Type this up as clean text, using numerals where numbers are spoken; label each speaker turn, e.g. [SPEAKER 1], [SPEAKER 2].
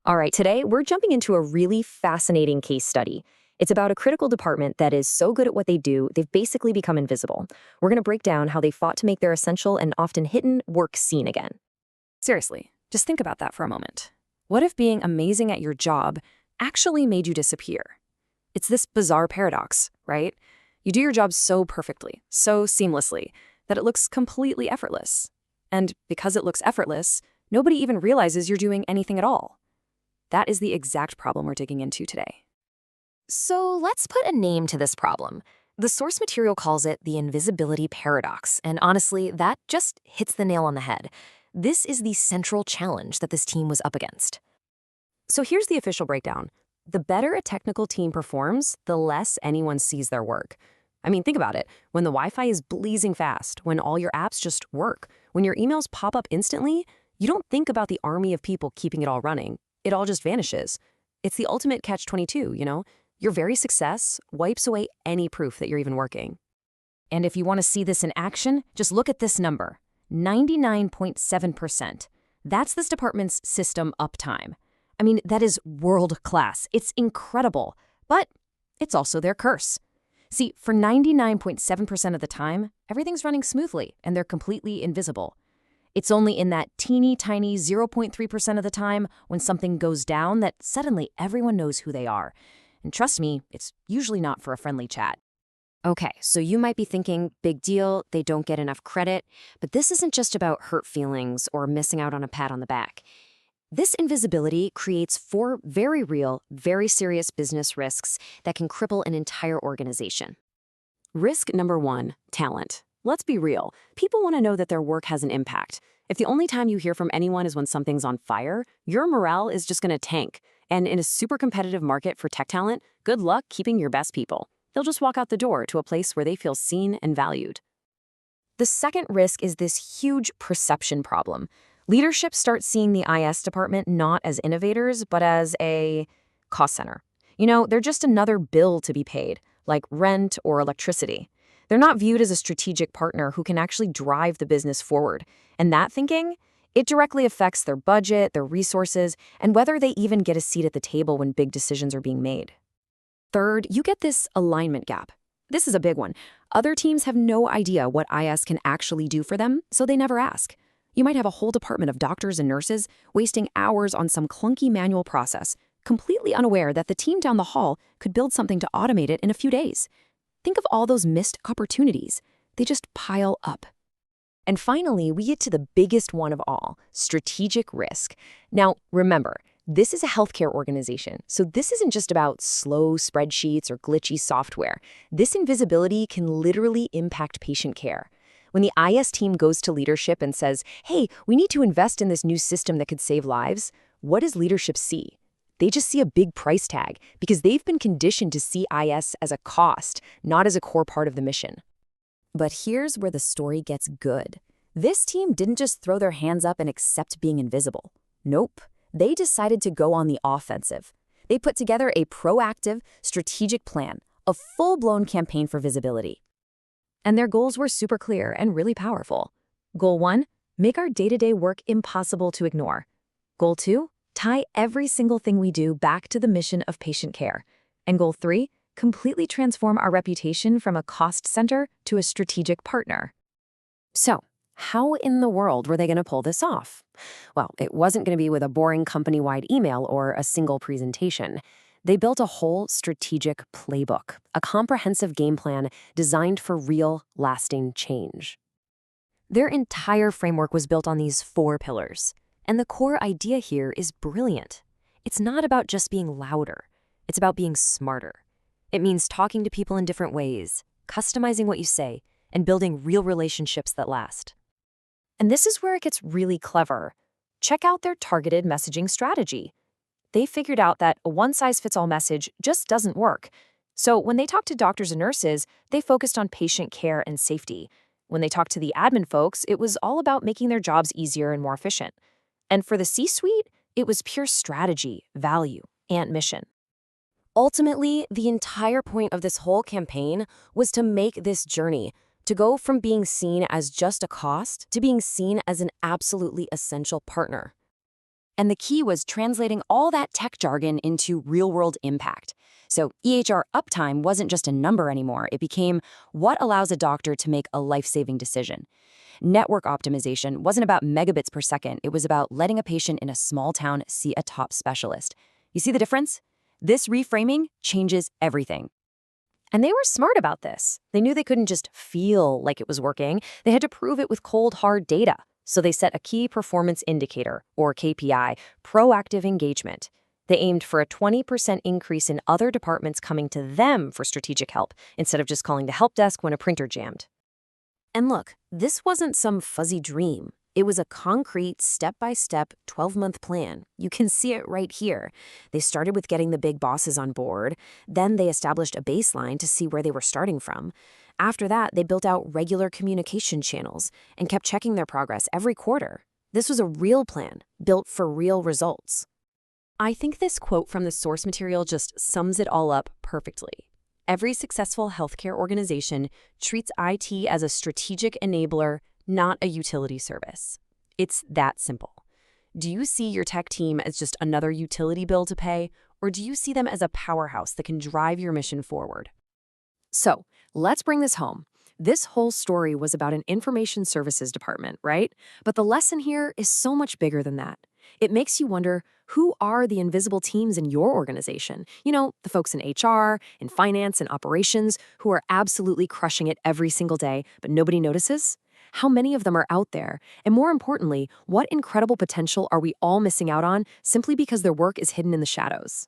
[SPEAKER 1] All right, today we're jumping into a really fascinating case study. It's about a critical department that is so good at what they do, they've basically become invisible. We're going to break down how they fought to make their essential and often hidden work seen again.
[SPEAKER 2] Seriously, just think about that for a moment. What if being amazing at your job actually made you disappear? It's this bizarre paradox, right? You do your job so perfectly, so seamlessly, that it looks completely effortless. And because it looks effortless, nobody even realizes you're doing anything at all. That is the exact problem we're digging into today.
[SPEAKER 1] So let's put a name to this problem. The source material calls it the invisibility paradox, and honestly, that just hits the nail on the head. This is the central challenge that this team was up against. So here's the official breakdown. The better a technical team performs, the less anyone sees their work. I mean, think about it. When the Wi-Fi is blazing fast, when all your apps just work, when your emails pop up instantly, you don't think about the army of people keeping it all running. It all just vanishes. It's the ultimate catch-22, you know? Your very success wipes away any proof that you're even working. And if you want to see this in action, just look at this number, 99.7%. That's this department's system uptime. I mean, that is world-class. It's incredible, but it's also their curse. See, for 99.7% of the time, everything's running smoothly and they're completely invisible. It's only in that teeny tiny 0.3% of the time when something goes down that suddenly everyone knows who they are. And trust me, it's usually not for a friendly chat. Okay, so you might be thinking, big deal, they don't get enough credit, but this isn't just about hurt feelings or missing out on a pat on the back. This invisibility creates 4 very real, very serious business risks that can cripple an entire organization. Risk number 1, talent. Let's be real. People want to know that their work has an impact. If the only time you hear from anyone is when something's on fire, your morale is just going to tank. And in a super competitive market for tech talent, good luck keeping your best people. They'll just walk out the door to a place where they feel seen and valued. The second risk is this huge perception problem. Leadership starts seeing the IS department not as innovators, but as a cost center. You know, they're just another bill to be paid, like rent or electricity. They're not viewed as a strategic partner who can actually drive the business forward. And that thinking, it directly affects their budget, their resources, and whether they even get a seat at the table when big decisions are being made. Third, you get this alignment gap. This is a big one. Other teams have no idea what IS can actually do for them, so they never ask. You might have a whole department of doctors and nurses wasting hours on some clunky manual process, completely unaware that the team down the hall could build something to automate it in a few days. Think of all those missed opportunities. They just pile up. And finally, we get to the biggest one of all, strategic risk. Now, remember, this is a healthcare organization, so this isn't just about slow spreadsheets or glitchy software. This invisibility can literally impact patient care. When the IS team goes to leadership and says, hey, we need to invest in this new system that could save lives, what does leadership see? They just see a big price tag because they've been conditioned to see IS as a cost, not as a core part of the mission. But here's where the story gets good. This team didn't just throw their hands up and accept being invisible. Nope. They decided to go on the offensive. They put together a proactive, strategic plan, a full-blown campaign for visibility. And their goals were super clear and really powerful. Goal 1, make our day-to-day work impossible to ignore. Goal 2, tie every single thing we do back to the mission of patient care. And goal 3, completely transform our reputation from a cost center to a strategic partner. So, how in the world were they going to pull this off? Well, it wasn't going to be with a boring company-wide email or a single presentation. They built a whole strategic playbook, a comprehensive game plan designed for real, lasting change. Their entire framework was built on these 4 pillars. And the core idea here is brilliant. It's not about just being louder. It's about being smarter. It means talking to people in different ways, customizing what you say, and building real relationships that last. And this is where it gets really clever. Check out their targeted messaging strategy. They figured out that a one-size-fits-all message just doesn't work. So when they talked to doctors and nurses, they focused on patient care and safety. When they talked to the admin folks, it was all about making their jobs easier and more efficient. And for the C-suite, it was pure strategy, value, and mission. Ultimately, the entire point of this whole campaign was to make this journey, to go from being seen as just a cost to being seen as an absolutely essential partner.
[SPEAKER 2] And the key was translating all that tech jargon into real-world impact. So EHR uptime wasn't just a number anymore. It became what allows a doctor to make a life-saving decision. Network optimization wasn't about megabits per second. It was about letting a patient in a small town see a top specialist. You see the difference? This reframing changes everything. And they were smart about this. They knew they couldn't just feel like it was working. They had to prove it with cold, hard data. So they set a key performance indicator, or KPI, proactive engagement. They aimed for a 20% increase in other departments coming to them for strategic help, instead of just calling the help desk when a printer jammed. And look, this wasn't some fuzzy dream. It was a concrete, step-by-step, 12-month plan. You can see it right here. They started with getting the big bosses on board. Then they established a baseline to see where they were starting from. After that, they built out regular communication channels and kept checking their progress every quarter. This was a real plan, built for real results. I think this quote from the source material just sums it all up perfectly. Every successful healthcare organization treats IT as a strategic enabler, not a utility service. It's that simple. Do you see your tech team as just another utility bill to pay, or do you see them as a powerhouse that can drive your mission forward? So, let's bring this home. This whole story was about an information services department, right? But the lesson here is so much bigger than that. It makes you wonder, who are the invisible teams in your organization? You know, the folks in HR, in finance, and operations who are absolutely crushing it every single day, but nobody notices? How many of them are out there? And more importantly, what incredible potential are we all missing out on simply because their work is hidden in the shadows?